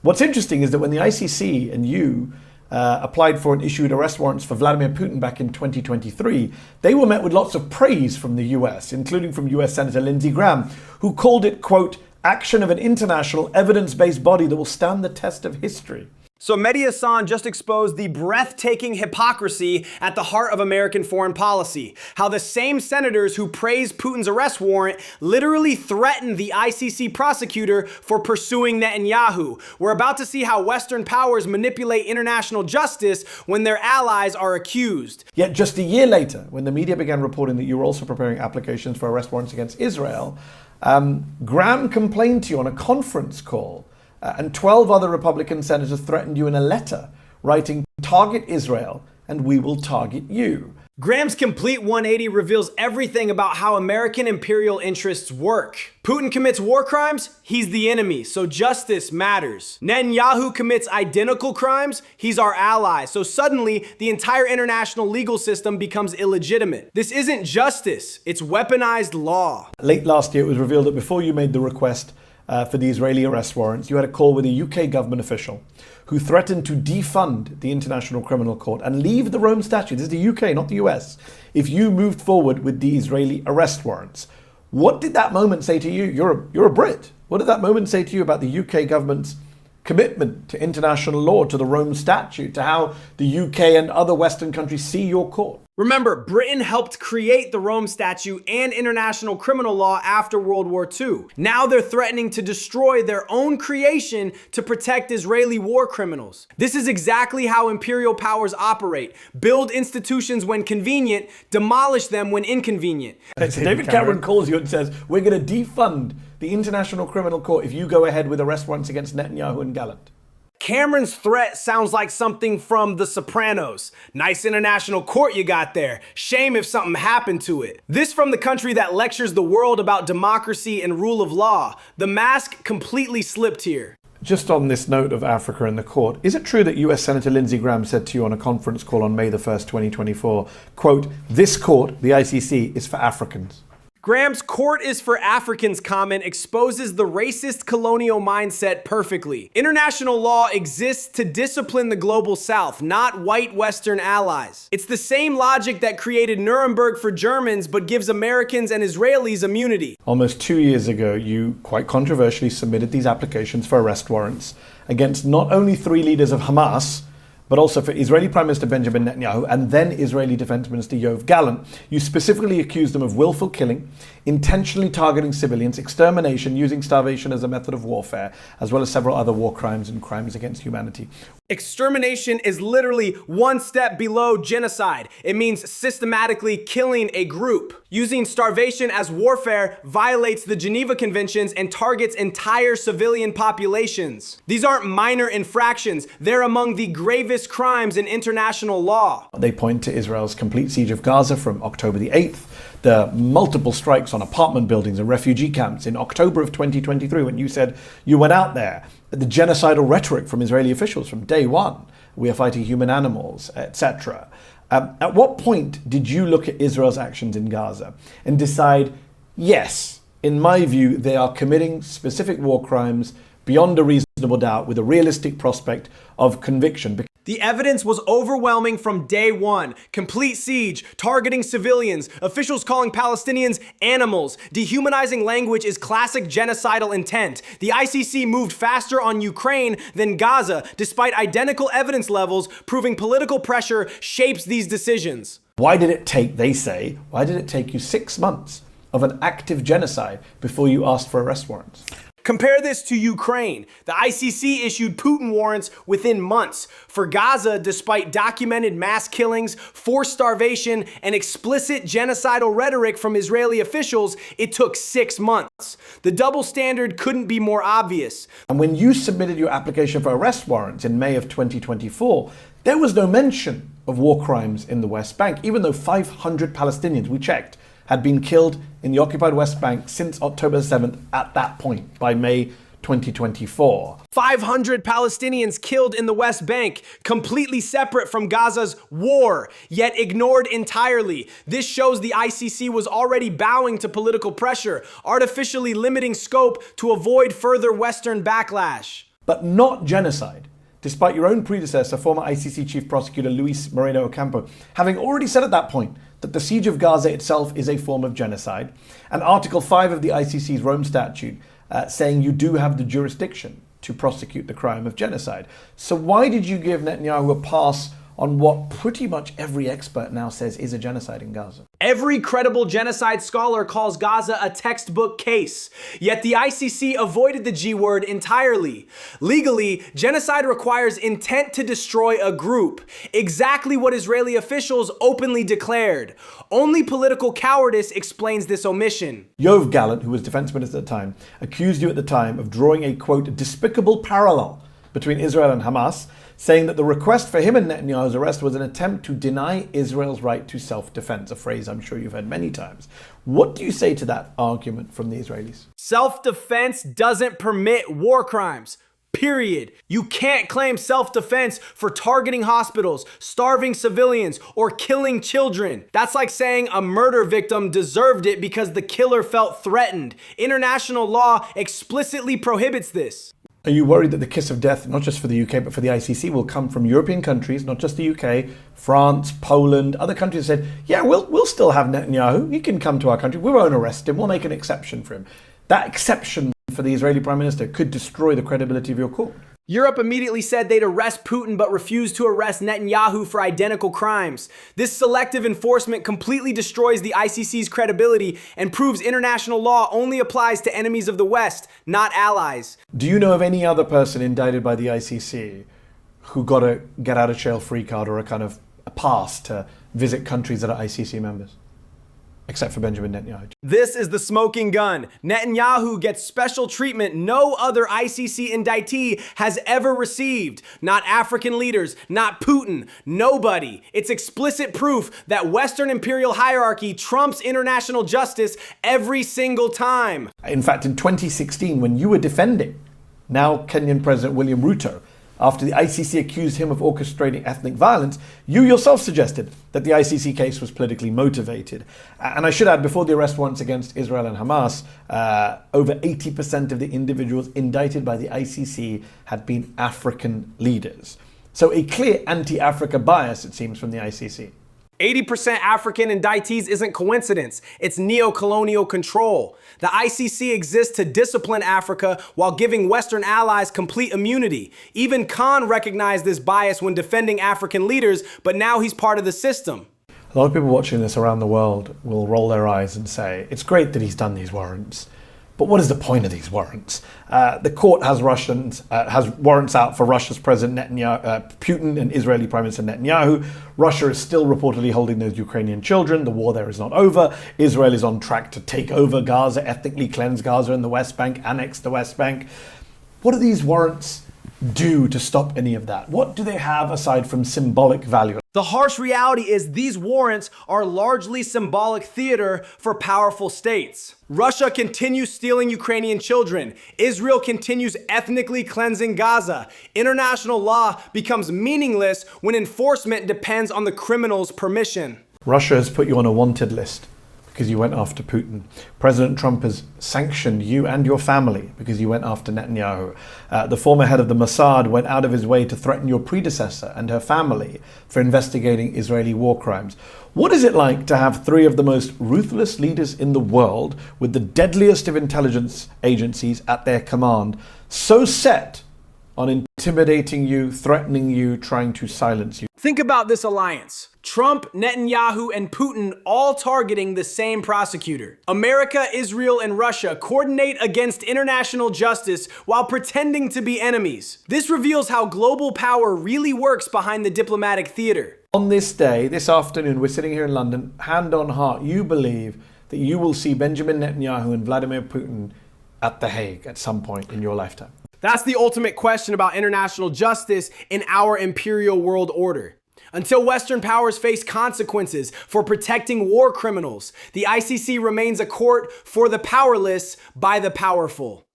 What's interesting is that when the ICC and you applied for and issued arrest warrants for Vladimir Putin back in 2023, they were met with lots of praise from the US, including from US Senator Lindsey Graham, who called it, quote, action of an international evidence-based body that will stand the test of history. So Mehdi Hasan just exposed the breathtaking hypocrisy at the heart of American foreign policy. How the same senators who praised Putin's arrest warrant literally threatened the ICC prosecutor for pursuing Netanyahu. We're about to see how Western powers manipulate international justice when their allies are accused. Yet just a year later, when the media began reporting that you were also preparing applications for arrest warrants against Israel, Graham complained to you on a conference call. And 12 other Republican senators threatened you in a letter, writing, target Israel and we will target you. Graham's complete 180 reveals everything about how American imperial interests work. Putin commits war crimes, he's the enemy, so justice matters. Netanyahu commits identical crimes, he's our ally, so suddenly the entire international legal system becomes illegitimate. This isn't justice, it's weaponized law. Late last year, it was revealed that before you made the request for the Israeli arrest warrants, you had a call with a UK government official who threatened to defund the International Criminal Court and leave the Rome Statute, this is the UK, not the US, if you moved forward with the Israeli arrest warrants. What did that moment say to you? You're a Brit. What did that moment say to you about the UK government's commitment to international law, to the Rome Statute, to how the UK and other Western countries see your court? Remember, Britain helped create the Rome Statute and international criminal law after World War II. Now they're threatening to destroy their own creation to protect Israeli war criminals. This is exactly how imperial powers operate. Build institutions when convenient, demolish them when inconvenient. So David Cameron calls you and says, we're going to defund the International Criminal Court if you go ahead with arrest warrants against Netanyahu and Gallant. Cameron's threat sounds like something from The Sopranos. Nice international court you got there. Shame if something happened to it. This from the country that lectures the world about democracy and rule of law. The mask completely slipped here. Just on this note of Africa and the court, is it true that US Senator Lindsey Graham said to you on a conference call on May the 1st, 2024, quote, this court, the ICC, is for Africans? Graham's court is for Africans comment exposes the racist colonial mindset perfectly. International law exists to discipline the global south, not white Western allies. It's the same logic that created Nuremberg for Germans but gives Americans and Israelis immunity. Almost 2 years ago, you quite controversially submitted these applications for arrest warrants against not only 3 leaders of Hamas, but also for Israeli Prime Minister Benjamin Netanyahu and then Israeli Defense Minister Yoav Gallant. You specifically accused them of willful killing, intentionally targeting civilians, extermination, using starvation as a method of warfare, as well as several other war crimes and crimes against humanity. Extermination is literally one step below genocide. It means systematically killing a group. Using starvation as warfare violates the Geneva Conventions and targets entire civilian populations. These aren't minor infractions. They're among the gravest crimes in international law. They point to Israel's complete siege of Gaza from October the 8th, the multiple strikes on apartment buildings and refugee camps in October of 2023 when you said you went out there, the genocidal rhetoric from Israeli officials from day one, we are fighting human animals, etc. At what point did you look at Israel's actions in Gaza and decide, yes, in my view, they are committing specific war crimes beyond a reasonable doubt with a realistic prospect of conviction? The evidence was overwhelming from day one. Complete siege, targeting civilians, officials calling Palestinians animals. Dehumanizing language is classic genocidal intent. The ICC moved faster on Ukraine than Gaza, despite identical evidence levels, proving political pressure shapes these decisions. Why did it take, they say, why did it take you 6 months of an active genocide before you asked for arrest warrants? Compare this to Ukraine. The ICC issued Putin warrants within months. For Gaza, despite documented mass killings, forced starvation, and explicit genocidal rhetoric from Israeli officials, it took 6 months. The double standard couldn't be more obvious. And when you submitted your application for arrest warrants in May of 2024, there was no mention of war crimes in the West Bank, even though 500 Palestinians, we checked, had been killed in the occupied West Bank since October 7th at that point, by May 2024. 500 Palestinians killed in the West Bank, completely separate from Gaza's war, yet ignored entirely. This shows the ICC was already bowing to political pressure, artificially limiting scope to avoid further Western backlash. but not genocide, despite your own predecessor, former ICC Chief Prosecutor Luis Moreno Ocampo, having already said at that point that the siege of Gaza itself is a form of genocide, and Article 5 of the ICC's Rome Statute saying you do have the jurisdiction to prosecute the crime of genocide. So why did you give Netanyahu a pass on what pretty much every expert now says is a genocide in Gaza? Every credible genocide scholar calls Gaza a textbook case, yet the ICC avoided the G word entirely. Legally, genocide requires intent to destroy a group, exactly what Israeli officials openly declared. Only political cowardice explains this omission. Yoav Gallant, who was defense minister at the time, accused you at the time of drawing a, quote, despicable parallel between Israel and Hamas, saying that the request for him and Netanyahu's arrest was an attempt to deny Israel's right to self-defense, a phrase I'm sure you've heard many times. What do you say to that argument from the Israelis? Self-defense doesn't permit war crimes. Period. You can't claim self-defense for targeting hospitals, starving civilians, or killing children. That's like saying a murder victim deserved it because the killer felt threatened. International law explicitly prohibits this. Are you worried that the kiss of death, not just for the UK, but for the ICC, will come from European countries, not just the UK, France, Poland, other countries said, yeah, we'll still have Netanyahu. He can come to our country. We won't arrest him. We'll make an exception for him. That exception for the Israeli Prime Minister could destroy the credibility of your court. Europe immediately said they'd arrest Putin but refused to arrest Netanyahu for identical crimes. This selective enforcement completely destroys the ICC's credibility and proves international law only applies to enemies of the West, not allies. Do you know of any other person indicted by the ICC who got a get out of jail free card or a kind of a pass to visit countries that are ICC members? Except for Benjamin Netanyahu. This is the smoking gun. Netanyahu gets special treatment no other ICC indictee has ever received. Not African leaders, not Putin, nobody. It's explicit proof that Western imperial hierarchy trumps international justice every single time. In fact, in 2016, when you were defending now Kenyan President William Ruto, after the ICC accused him of orchestrating ethnic violence, you yourself suggested that the ICC case was politically motivated. And I should add, before the arrest warrants against Israel and Hamas, over 80% of the individuals indicted by the ICC had been African leaders. So a clear anti-Africa bias, it seems, from the ICC. 80% African indictees isn't coincidence. It's neo-colonial control. The ICC exists to discipline Africa while giving Western allies complete immunity. Even Khan recognized this bias when defending African leaders, but now he's part of the system. A lot of people watching this around the world will roll their eyes and say, it's great that he's done these warrants, but what is the point of these warrants? The court has warrants out for Russia's President Putin and Israeli Prime Minister Netanyahu. Russia is still reportedly holding those Ukrainian children. The war there is not over. Israel is on track to take over Gaza, ethnically cleanse Gaza and the West Bank, annex the West Bank. What do these warrants do to stop any of that? What do they have aside from symbolic value? The harsh reality is these warrants are largely symbolic theater for powerful states. Russia continues stealing Ukrainian children. Israel continues ethnically cleansing Gaza. International law becomes meaningless when enforcement depends on the criminal's permission. Russia has put you on a wanted list because you went after Putin. President Trump has sanctioned you and your family because you went after Netanyahu. The former head of the Mossad went out of his way to threaten your predecessor and her family for investigating Israeli war crimes. What is it like to have three of the most ruthless leaders in the world with the deadliest of intelligence agencies at their command, so set on intimidating you, threatening you, trying to silence you? Think about this alliance. Trump, Netanyahu, and Putin all targeting the same prosecutor. America, Israel, and Russia coordinate against international justice while pretending to be enemies. This reveals how global power really works behind the diplomatic theater. On this day, this afternoon, we're sitting here in London, hand on heart, you believe that you will see Benjamin Netanyahu and Vladimir Putin at The Hague at some point in your lifetime. That's the ultimate question about international justice in our imperial world order. Until Western powers face consequences for protecting war criminals, the ICC remains a court for the powerless by the powerful.